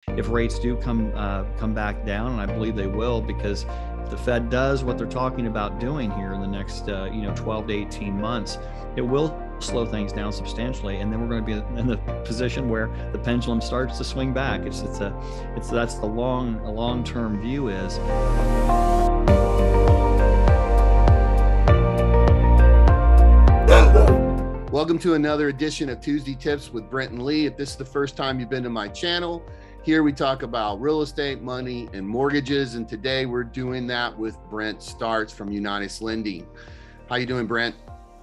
If rates do come back down, and I believe they will, because if the Fed does what they're talking about doing here in the next 12 to 18 months, it will slow things down substantially, and then we're going to be in the position where the pendulum starts to swing back. That's the long-term view is. Welcome to another edition of Tuesday Tips with Brent and Lee. If this is the first time you've been to my channel, here we talk about real estate, money, and mortgages. And today we're doing that with Brent Starts from Refinance Lending. How you doing, Brent?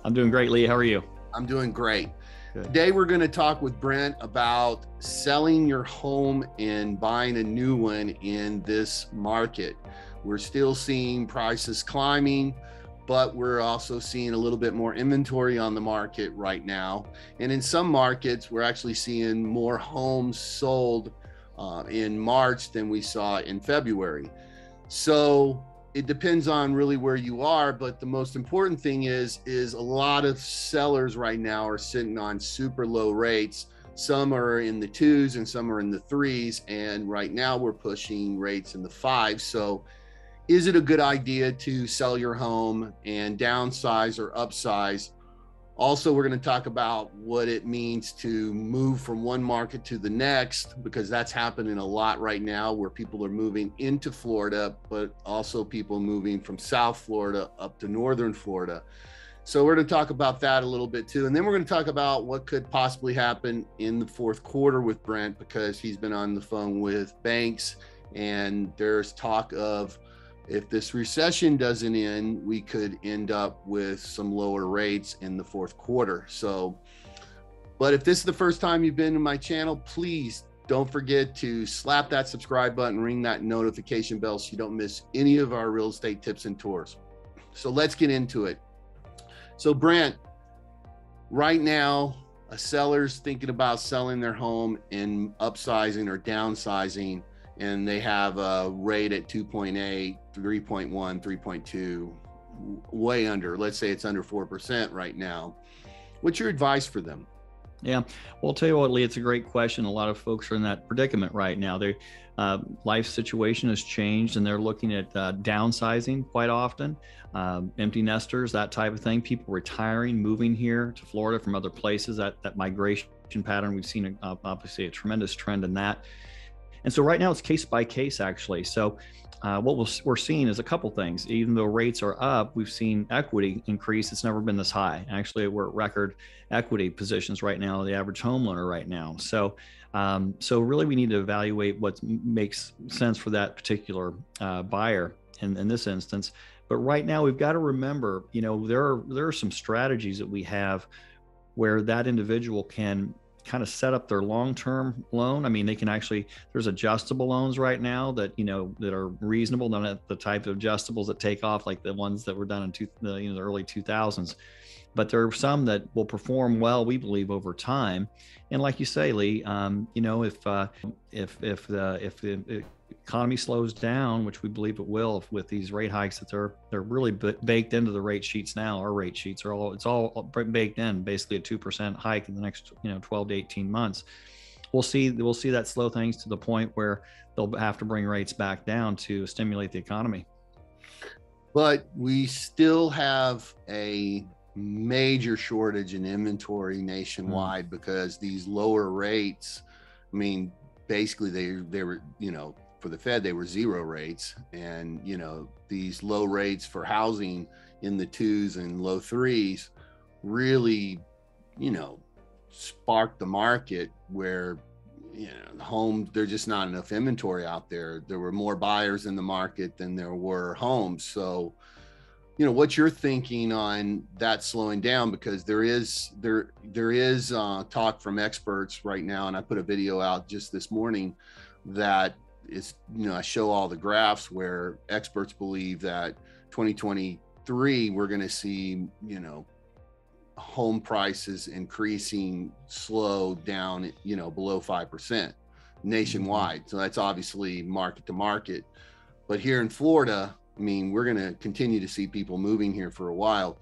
I'm doing great, Lee. How are you? I'm doing great. Good. Today we're going to talk with Brent about selling your home and buying a new one in this market. We're still seeing prices climbing, but we're also seeing a little bit more inventory on the market right now. And in some markets, we're actually seeing more homes sold in March than we saw in February. So it depends on really where you are, but the most important thing is a lot of sellers right now are sitting on super low rates. Some are in the 2s and some are in the 3s. And right now we're pushing rates in the 5s. So is it a good idea to sell your home and downsize or upsize? Also, we're going to talk about what it means to move from one market to the next, because that's happening a lot right now, where people are moving into Florida, but also people moving from South Florida up to Northern Florida. So we're going to talk about that a little bit too. And then we're going to talk about what could possibly happen in the fourth quarter with Brent, because he's been on the phone with banks and there's talk of, if this recession doesn't end, we could end up with some lower rates in the fourth quarter. So, but if this is the first time you've been to my channel, please don't forget to slap that subscribe button, ring that notification bell so you don't miss any of our real estate tips and tours. So let's get into it. So Brent, right now, a seller's thinking about selling their home and upsizing or downsizing, and they have a rate at 2.8, 3.1, 3.2, way under. Let's say it's under 4% right now. What's your advice for them? Yeah, well, I'll tell you what, Lee, it's a great question. A lot of folks are in that predicament right now. Their life situation has changed and they're looking at downsizing quite often, empty nesters, that type of thing, people retiring, moving here to Florida from other places, that migration pattern. We've seen obviously a tremendous trend in that. And so right now it's case by case, actually. So what we're seeing is a couple things. Even though rates are up, we've seen equity increase. It's never been this high. Actually, we're at record equity positions right now, the average homeowner right now. So really we need to evaluate what makes sense for that particular buyer in this instance. But right now we've got to remember, there are some strategies that we have where that individual can kind of set up their long-term loan. I mean, they can actually, there's adjustable loans right now that, that are reasonable, not the type of adjustables that take off like the ones that were done in the early 2000s. But there are some that will perform well, we believe, over time. And like you say, Lee, if the economy slows down, which we believe it will with these rate hikes that they're really baked into the rate sheets now. Our rate sheets are all baked in, basically a 2% hike in the next 12 to 18 months. We'll see that slow things to the point where they'll have to bring rates back down to stimulate the economy. But we still have a major shortage in inventory nationwide because these lower rates, I mean, basically they were, for the Fed, they were zero rates. And, these low rates for housing in the 2s and low 3s really, sparked the market where, homes, there's just not enough inventory out there. There were more buyers in the market than there were homes. So, what's your thinking on that slowing down? Because there is talk from experts right now, and I put a video out just this morning that is, I show all the graphs where experts believe that 2023 we're going to see, home prices increasing slow down, below 5% nationwide. So that's obviously market to market. But here in Florida, I mean, we're going to continue to see people moving here for a while.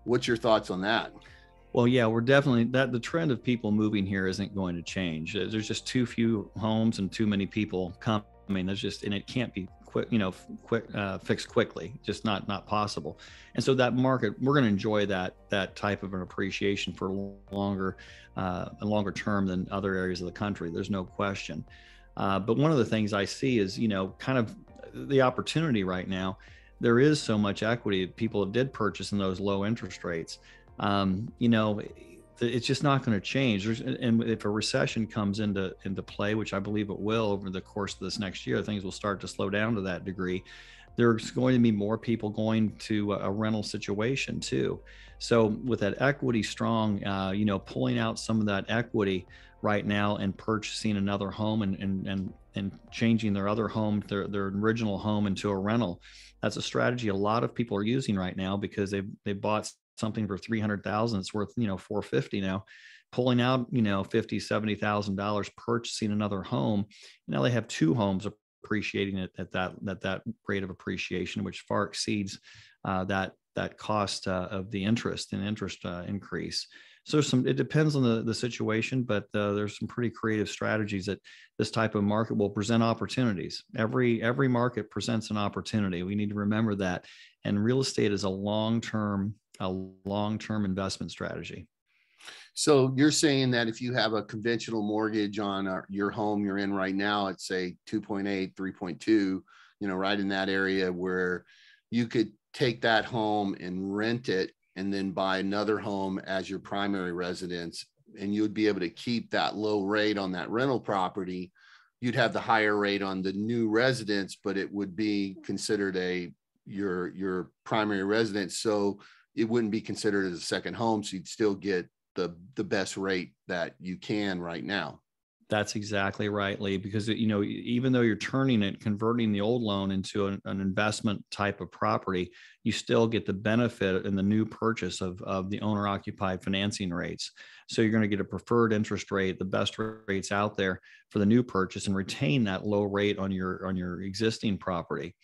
What's your thoughts on that? Well, yeah, we're definitely that the trend of people moving here isn't going to change. There's just too few homes and too many people coming. There's just, and it can't be quick, fixed quickly. Just not possible. And so that market, we're going to enjoy that type of an appreciation for a longer term than other areas of the country. There's no question. But one of the things I see is, kind of the opportunity right now. There is so much equity that people did purchase in those low interest rates. It's just not going to change. And if a recession comes into play, which I believe it will over the course of this next year, things will start to slow down to that degree. There's going to be more people going to a rental situation too. So with that equity strong, pulling out some of that equity right now and purchasing another home and changing their other home, their original home into a rental. That's a strategy a lot of people are using right now because they bought something for 300,000. It's worth, 450 now. Pulling out, $50,000-$70,000, purchasing another home. Now they have two homes appreciating it at that rate of appreciation, which far exceeds that cost of the interest increase. So it depends on the situation, but there's some pretty creative strategies that this type of market will present opportunities. Every market presents an opportunity. We need to remember that. And real estate is a long-term investment strategy. So you're saying that if you have a conventional mortgage on your home you're in right now, at say 2.8, 3.2, right in that area, where you could take that home and rent it and then buy another home as your primary residence, and you would be able to keep that low rate on that rental property. You'd have the higher rate on the new residence, but it would be considered your primary residence. So it wouldn't be considered as a second home. So you'd still get the best rate that you can right now. That's exactly right, Lee, because, even though you're converting the old loan into an investment type of property, you still get the benefit in the new purchase of the owner occupied financing rates. So you're going to get a preferred interest rate, the best rates out there for the new purchase, and retain that low rate on your existing property.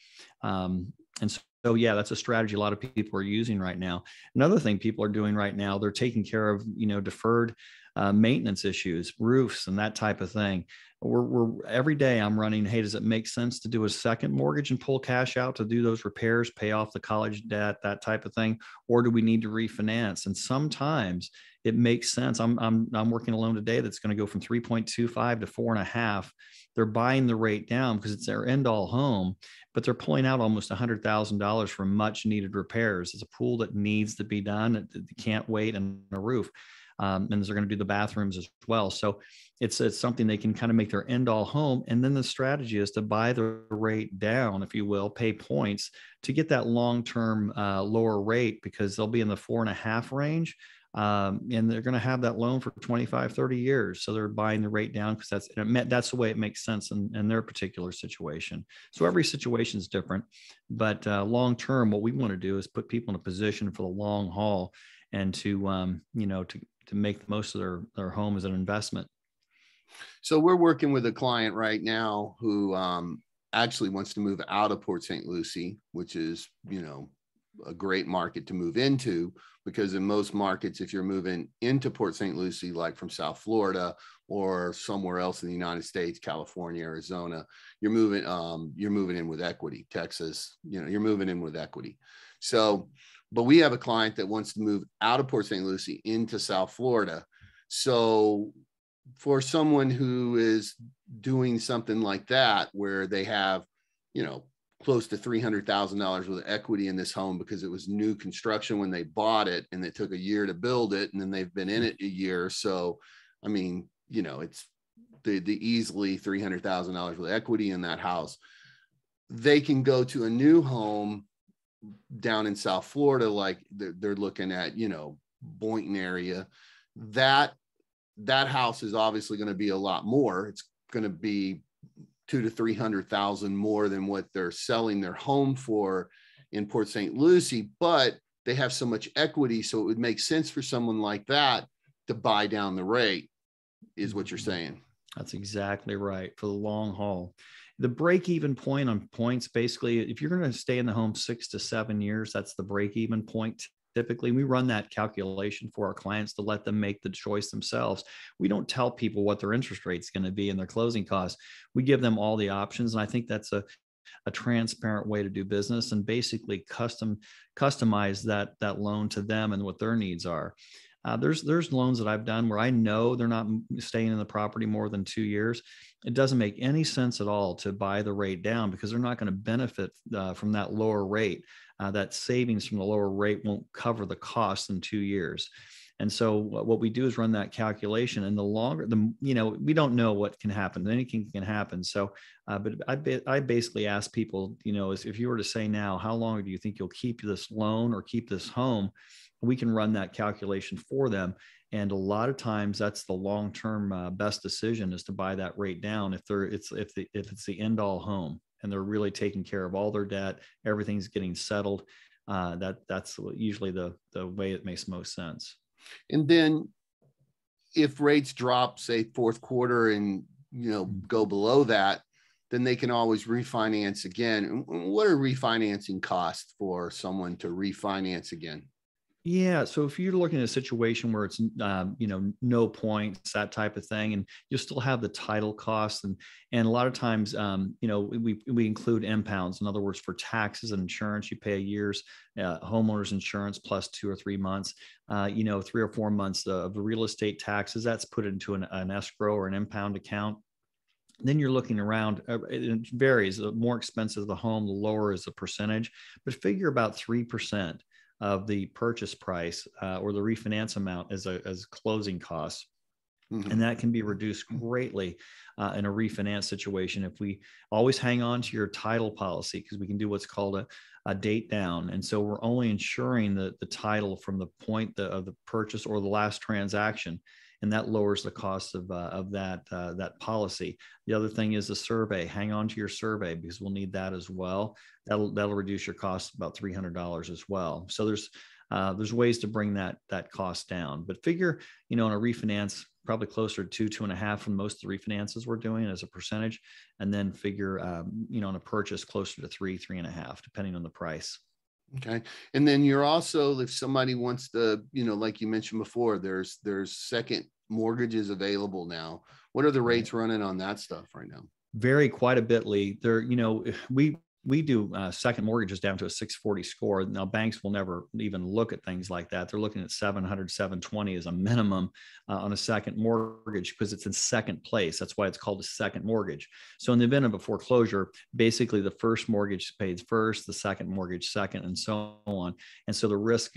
So yeah, that's a strategy a lot of people are using right now. Another thing people are doing right now, they're taking care of, deferred maintenance issues, roofs, and that type of thing. We're every day I'm running, hey, does it make sense to do a second mortgage and pull cash out to do those repairs, pay off the college debt, that type of thing? Or do we need to refinance? And sometimes it makes sense. I'm working a loan today that's going to go from 3.25 to 4.5. They're buying the rate down because it's their end all home, but they're pulling out almost $100,000 for much needed repairs. It's a pool that needs to be done. It can't wait, and a roof. And they're going to do the bathrooms as well. So it's something they can kind of make their end all home. And then the strategy is to buy the rate down, if you will, pay points to get that long-term lower rate, because they'll be in the 4.5 range. And they're going to have that loan for 25, 30 years. So they're buying the rate down because that's the way it makes sense in their particular situation. So every situation is different, but long-term, what we want to do is put people in a position for the long haul and to make the most of their home as an investment. So we're working with a client right now who actually wants to move out of Port St. Lucie, which is, a great market to move into, because in most markets, if you're moving into Port St. Lucie, like from South Florida or somewhere else in the United States, California, Arizona, you're moving in with equity. Texas, you're moving in with equity. So, but we have a client that wants to move out of Port St. Lucie into South Florida. So for someone who is doing something like that, where they have, close to $300,000 worth of equity in this home because it was new construction when they bought it, and it took a year to build it, and then they've been in it a year. So, I mean, it's the easily $300,000 worth of equity in that house. They can go to a new home down in South Florida, like they're looking at, Boynton area. That house is obviously going to be a lot more. It's going to be $200,000 to $300,000 more than what they're selling their home for in Port St. Lucie, but they have so much equity. So it would make sense for someone like that to buy down the rate, is what you're saying. That's exactly right, for the long haul. The break-even point on points, basically, if you're going to stay in the home 6 to 7 years, that's the break-even point typically we run that calculation for our clients to let them make the choice themselves. We don't tell people what their interest rate is going to be and their closing costs. We give them all the options. And I think that's a transparent way to do business and basically customize that loan to them and what their needs are. There's loans that I've done where I know they're not staying in the property more than 2 years. It doesn't make any sense at all to buy the rate down because they're not going to benefit from that lower rate. That savings from the lower rate won't cover the cost in 2 years. And so what we do is run that calculation, and the longer, we don't know what can happen. Anything can happen. So, but I basically ask people, if you were to say now, how long do you think you'll keep this loan or keep this home? We can run that calculation for them. And a lot of times that's the long-term best decision is to buy that rate down if it's the end all home and they're really taking care of all their debt, everything's getting settled. That's usually the way it makes most sense. And then if rates drop, say fourth quarter and, go below that, then they can always refinance again. What are refinancing costs for someone to refinance again? Yeah. So if you're looking at a situation where it's, no points, that type of thing, and you'll still have the title costs. And a lot of times, we include impounds. In other words, for taxes and insurance, you pay a year's homeowner's insurance plus 2 or 3 months, 3 or 4 months of the real estate taxes. That's put into an escrow or an impound account. Then you're looking around, it varies. The more expensive the home, the lower is the percentage, but figure about 3% of the purchase price or the refinance amount as closing costs. Mm-hmm. And that can be reduced greatly in a refinance situation. If we always hang on to your title policy, because we can do what's called a date down. And so we're only insuring the title from the point of the purchase or the last transaction. And that lowers the cost of that policy. The other thing is the survey. Hang on to your survey because we'll need that as well. That'll reduce your cost about $300 as well. So there's ways to bring that cost down. But figure, on a refinance, probably closer to 2.5 from most of the refinances we're doing as a percentage, and then figure, on a purchase closer to 3.5, depending on the price. Okay. And then you're also, if somebody wants to, like you mentioned before, there's second mortgages available now. What are the rates running on that stuff right now? Vary quite a bit, Lee. We do second mortgages down to a 640 score. Now, banks will never even look at things like that. They're looking at 700, 720 as a minimum on a second mortgage because it's in second place. That's why it's called a second mortgage. So in the event of a foreclosure, basically the first mortgage pays first, the second mortgage second, and so on. And so the risk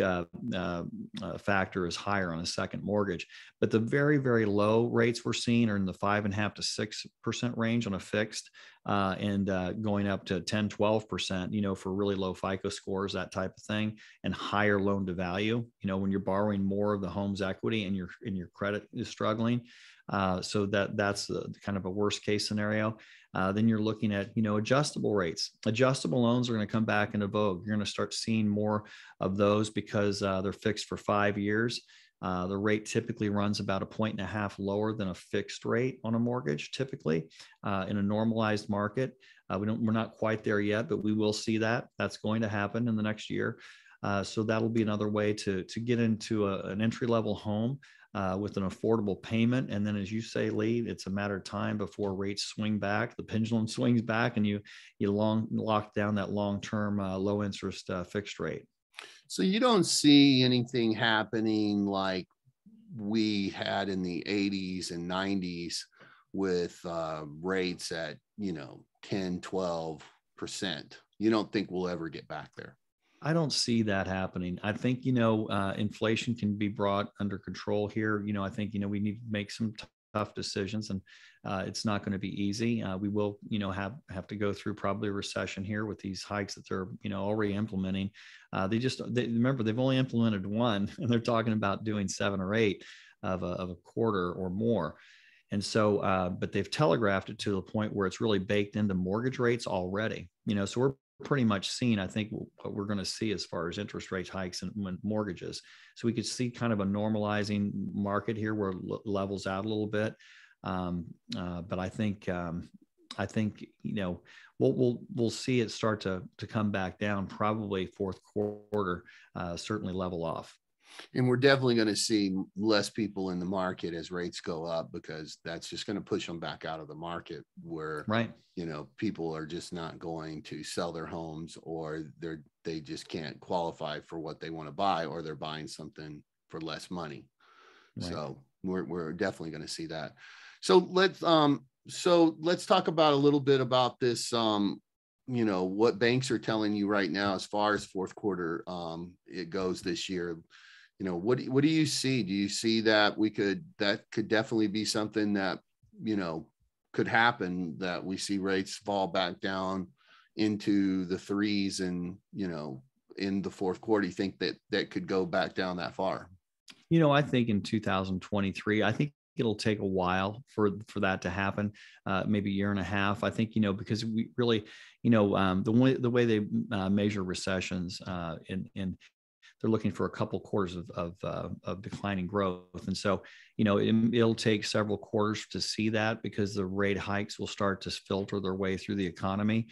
factor is higher on a second mortgage. But the very, very low rates we're seeing are in the 5.5% to 6% range on a fixed, and going up to 10, 12%, for really low FICO scores, that type of thing, and higher loan to value, when you're borrowing more of the home's equity and your credit is struggling. So that's kind of a worst case scenario. Then you're looking at, adjustable rates. Adjustable loans are going to come back into vogue. You're going to start seeing more of those because they're fixed for 5 years. The rate typically runs about 1.5 points lower than a fixed rate on a mortgage, typically in a normalized market. We're not quite there yet, but we will see that. That's going to happen in the next year. So that'll be another way to get into an entry-level home with an affordable payment. And then, as you say, Lee, it's a matter of time before rates swing back. The pendulum swings back, and you lock down that long-term low interest fixed rate. So you don't see anything happening like we had in the 80s and 90s with rates at, 10, 12%. You don't think we'll ever get back there? I don't see that happening. I think, inflation can be brought under control here. I think, we need to make some tough decisions, and it's not going to be easy. We will, have to go through probably a recession here with these hikes that they're, already implementing. Remember, they've only implemented one, and they're talking about doing 7 or 8 of a quarter or more. And so, but they've telegraphed it to the point where it's really baked into mortgage rates already. So we're pretty much seeing, I think, what we're going to see as far as interest rate hikes and mortgages. So we could see kind of a normalizing market here where it levels out a little bit. But I think I think, we'll see it start to come back down, probably fourth quarter, certainly level off. And we're definitely going to see less people in the market as rates go up, because that's just going to push them back out of the market where, right, people are just not going to sell their homes, or they just can't qualify for what they want to buy, or they're buying something for less money. Right. So we're definitely going to see that. So let's talk about a little bit about this, what banks are telling you right now as far as fourth quarter it goes this year. What do you see? Do you see that that could definitely be something that, could happen, that we see rates fall back down into the threes and, in the fourth quarter? You think that could go back down that far? I think in 2023, I think it'll take a while for that to happen, maybe a year and a half. I think, because we really, the way they measure recessions, in they're looking for a couple quarters of declining growth. And so, it'll take several quarters to see that, because the rate hikes will start to filter their way through the economy.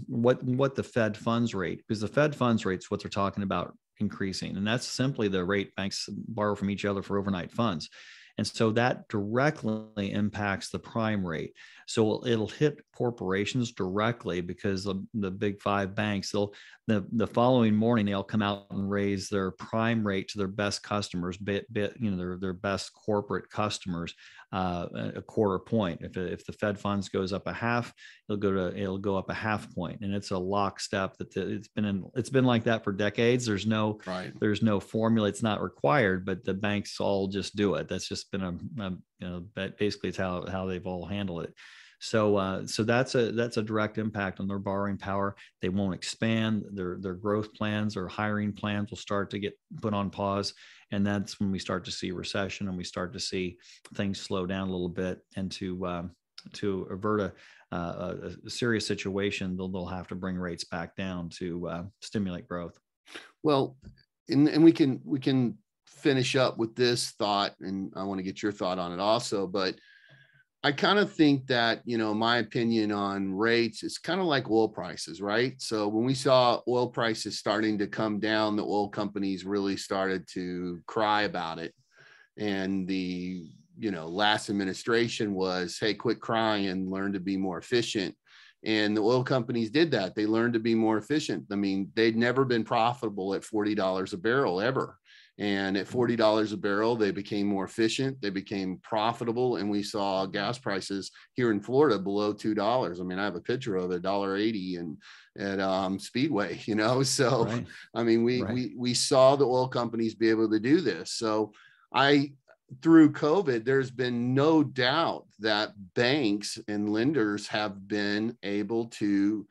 What the Fed funds rate, because the Fed funds rate is what they're talking about increasing. And that's simply the rate banks borrow from each other for overnight funds. And so that directly impacts the prime rate. So it'll hit corporations directly, because the big five banks, the following morning, they'll come out and raise their prime rate to their best customers, their best corporate customers, a quarter point. If the Fed funds goes up a half, it'll go up a half point, and it's a lockstep. It's been like that for decades. There's no formula. It's not required, but the banks all just do it. That's just been basically it's how they've all handled it. So that's a direct impact on their borrowing power. They won't expand. Their growth plans or hiring plans will start to get put on pause. And that's when we start to see recession, and we start to see things slow down a little bit. And to avert a serious situation, they'll have to bring rates back down to stimulate growth. Well, and we can finish up with this thought, and I want to get your thought on it also, but I kind of think that, my opinion on rates, it's kind of like oil prices, right? So when we saw oil prices starting to come down, the oil companies really started to cry about it. And the, last administration was, hey, quit crying and learn to be more efficient. And the oil companies did that. They learned to be more efficient. I mean, they'd never been profitable at $40 a barrel ever. And at $40 a barrel, they became more efficient. They became profitable. And we saw gas prices here in Florida below $2. I mean, I have a picture of it, $1.80 and at Speedway, so, right. I mean, we saw the oil companies be able to do this. So through COVID, there's been no doubt that banks and lenders have been able to,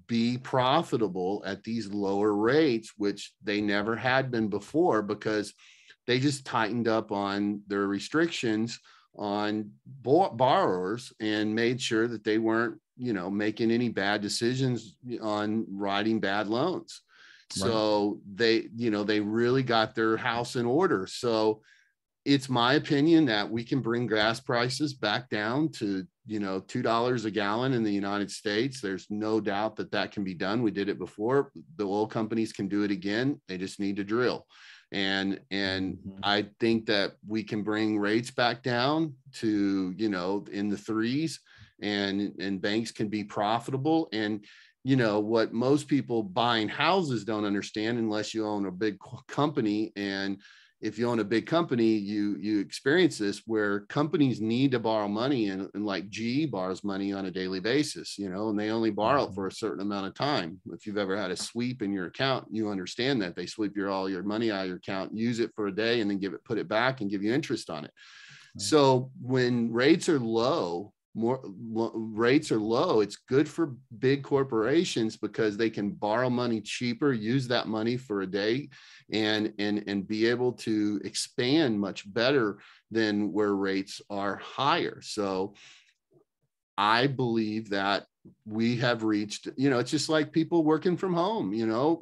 be profitable at these lower rates, which they never had been before, because they just tightened up on their restrictions on borrowers and made sure that they weren't, making any bad decisions on writing bad loans. Right. So they really got their house in order. So it's my opinion that we can bring gas prices back down to, $2 a gallon in the United States. There's no doubt that can be done. We did it before. The oil companies can do it again. They just need to drill. And I think that we can bring rates back down to, in the threes, and banks can be profitable. And, what most people buying houses don't understand, unless you own a big company, and if you own a big company, you experience this, where companies need to borrow money, and like GE borrows money on a daily basis, and they only borrow it for a certain amount of time. If you've ever had a sweep in your account, you understand that they sweep all your money out of your account, use it for a day, and then put it back and give you interest on it. Right. So when rates are low, it's good for big corporations, because they can borrow money cheaper, use that money for a day, and be able to expand much better than where rates are higher. So I believe that we have reached, it's just like people working from home, I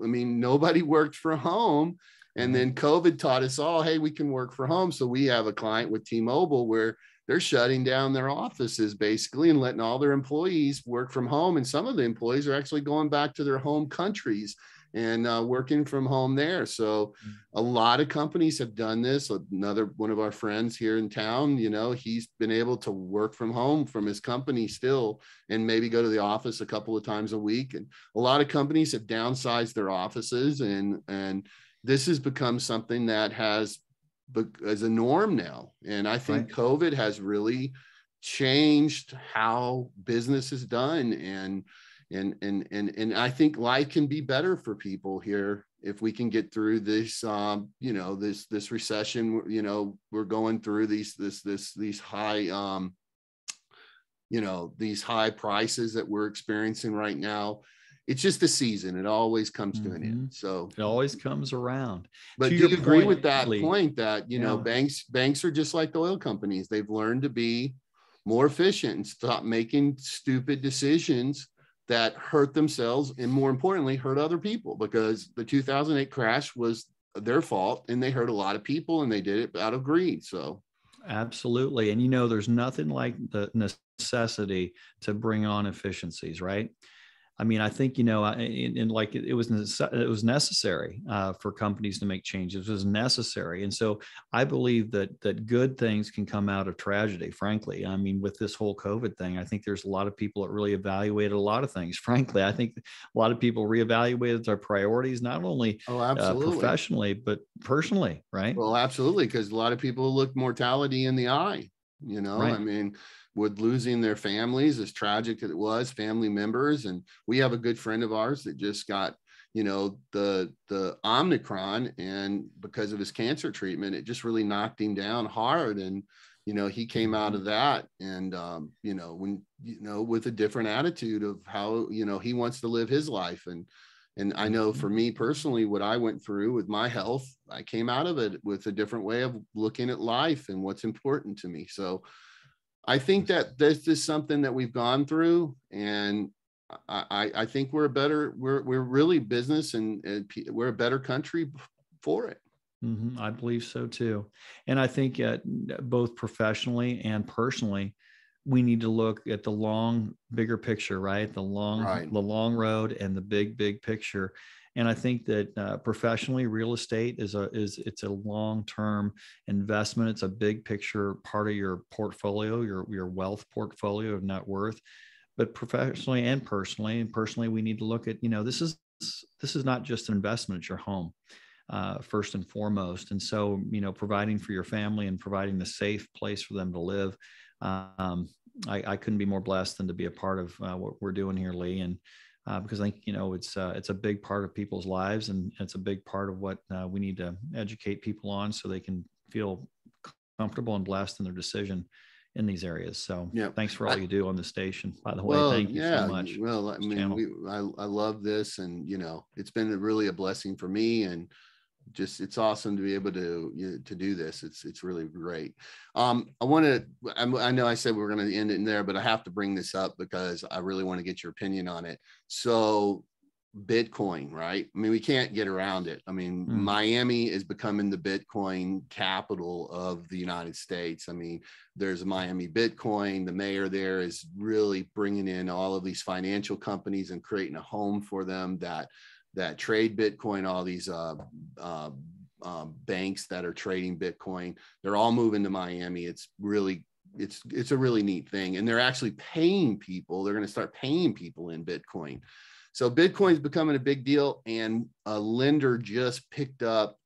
mean, nobody worked from home. And then COVID taught us all, hey, we can work from home. So we have a client with T-Mobile where they're shutting down their offices basically and letting all their employees work from home. And some of the employees are actually going back to their home countries and working from home there. So a lot of companies have done this. Another one of our friends here in town, he's been able to work from home from his company still, and maybe go to the office a couple of times a week. And a lot of companies have downsized their offices, and this has become something that has as a norm now. And I think COVID has really changed how business is done. And I think life can be better for people here if we can get through this, this recession. We're going through these high, these high prices that we're experiencing right now. It's just a season. It always comes to an end. So it always comes around. But do you agree with that point that, banks are just like the oil companies? They've learned to be more efficient and stop making stupid decisions that hurt themselves and, more importantly, hurt other people, because the 2008 crash was their fault and they hurt a lot of people, and they did it out of greed. So absolutely. And there's nothing like the necessity to bring on efficiencies, right? I mean, I think, it was necessary for companies to make changes. It was necessary. And so I believe that good things can come out of tragedy, frankly. I mean, with this whole COVID thing, I think there's a lot of people that really evaluated a lot of things. Frankly, I think a lot of people reevaluated their priorities, not only professionally, but personally, right? Well, absolutely. Because a lot of people look mortality in the eye, I mean, with losing their families, as tragic as it was, family members. And we have a good friend of ours that just got, the Omicron, and because of his cancer treatment, it just really knocked him down hard. And, he came out of that, and, with a different attitude of how, he wants to live his life. And I know for me personally, what I went through with my health, I came out of it with a different way of looking at life and what's important to me. So I think that this is something that we've gone through, and I think we're really business, and we're a better country for it. I believe so too. And I think both professionally and personally, we need to look at the bigger picture, right? The long road and the big picture. And I think that professionally, real estate it's a long-term investment. It's a big picture part of your portfolio, your wealth portfolio of net worth. But professionally and personally, we need to look at, this is not just an investment, it's your home, first and foremost. And so, providing for your family and providing a safe place for them to live. I couldn't be more blessed than to be a part of what we're doing here, Lee. And because I think, it's a big part of people's lives, and it's a big part of what we need to educate people on, so they can feel comfortable and blessed in their decision in these areas. So thanks for all you do on the station, by the way. Thank you so much. Well, I mean, I love this, and, it's been really a blessing for me, and just, it's awesome to be able to do this. It's really great. I know I said we were going to end it in there, but I have to bring this up because I really want to get your opinion on it. So Bitcoin, right? I mean, we can't get around it. I mean, Miami is becoming the Bitcoin capital of the United States. I mean, there's Miami Bitcoin. The mayor there is really bringing in all of these financial companies and creating a home for them that trade Bitcoin. All these banks that are trading Bitcoin, they're all moving to Miami. It's a really neat thing. And they're actually paying people. They're going to start paying people in Bitcoin. So Bitcoin is becoming a big deal, and a lender just picked up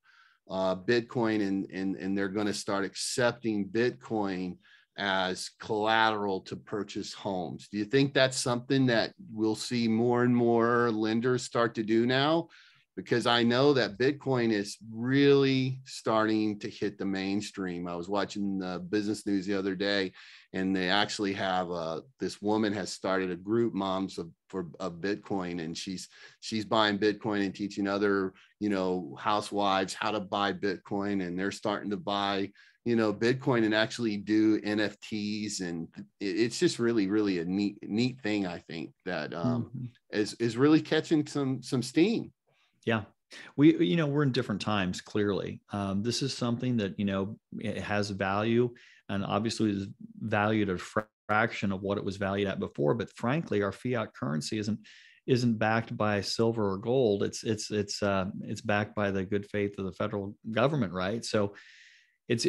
Bitcoin, and they're going to start accepting Bitcoin as collateral to purchase homes. Do you think that's something that we'll see more and more lenders start to do now? Because I know that Bitcoin is really starting to hit the mainstream. I was watching the business news the other day, and they actually have this woman has started a group, Moms of Bitcoin, and she's buying Bitcoin and teaching other housewives how to buy Bitcoin, and they're starting to buy Bitcoin and actually do NFTs. And it's just really, really a neat thing, I think, that is really catching some steam. Yeah. We're in different times, clearly. This is something that, it has value. and obviously is valued at a fraction of what it was valued at before. But frankly, our fiat currency isn't backed by silver or gold. It's backed by the good faith of the federal government, right? So it's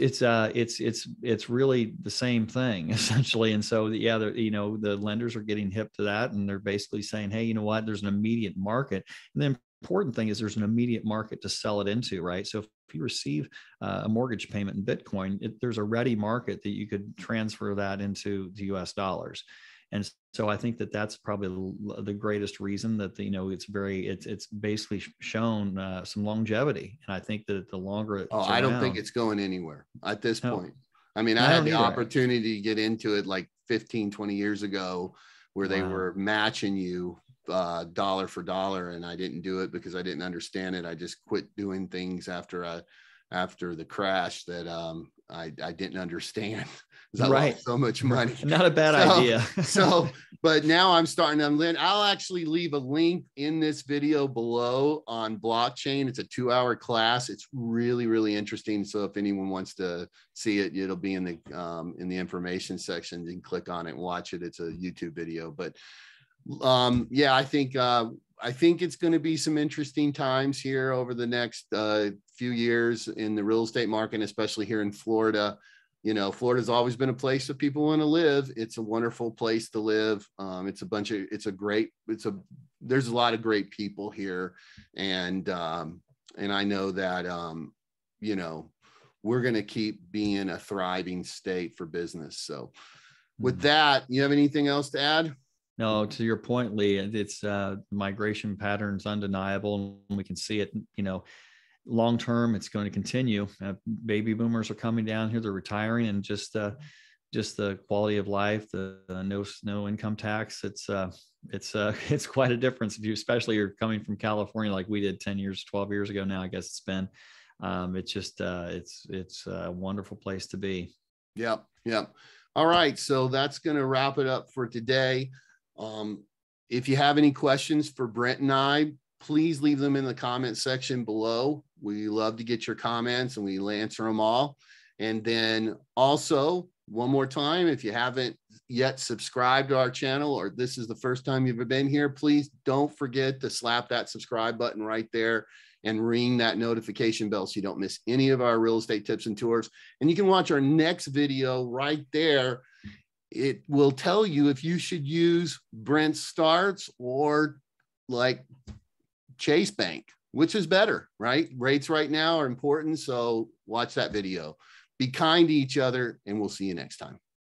really the same thing essentially. And so yeah, the lenders are getting hip to that, and they're basically saying, hey, you know what, there's an immediate market. And the important thing is there's an immediate market to sell it into, right? So if you receive a mortgage payment in Bitcoin, there's a ready market that you could transfer that into the US dollars. And so I think that that's probably the greatest reason that it's basically shown some longevity. And I think that the longer it's I don't think it's going anywhere at this point. I mean, I had the opportunity to get into it like 15, 20 years ago, where they were matching you dollar for dollar, and I didn't do it because I didn't understand it. I just quit doing things after the crash that I didn't understand. I lost so much money. Not a bad idea. But now I'm starting to learn. I'll actually leave a link in this video below on blockchain. It's a 2-hour class. It's really, really interesting. So if anyone wants to see it, it'll be in the information section. You can click on it and watch it. It's a YouTube video. But yeah, I think it's going to be some interesting times here over the next few years in the real estate market, especially here in Florida. You know, Florida's always been a place that people want to live. It's a wonderful place to live. There's a lot of great people here. And I know that, you know, we're going to keep being a thriving state for business. So with that, you have anything else to add? No, to your point, Lee, it's migration patterns undeniable, and we can see it, you know, long term, it's going to continue. Baby boomers are coming down here, they're retiring, and just the quality of life, the no income tax, it's quite a difference if you, especially you're coming from California like we did 10 years, 12 years ago now, I guess it's been. It's a wonderful place to be. Yep. All right, so that's going to wrap it up for today. If you have any questions for Brent and I, please leave them in the comment section below. We love to get your comments and we answer them all. And then also, one more time, if you haven't yet subscribed to our channel, or this is the first time you've been here, please don't forget to slap that subscribe button right there and ring that notification bell so you don't miss any of our real estate tips and tours. And you can watch our next video right there. It will tell you if you should use Brent Starts or like Chase Bank, which is better, right? Rates right now are important. So watch that video. Be kind to each other, and we'll see you next time.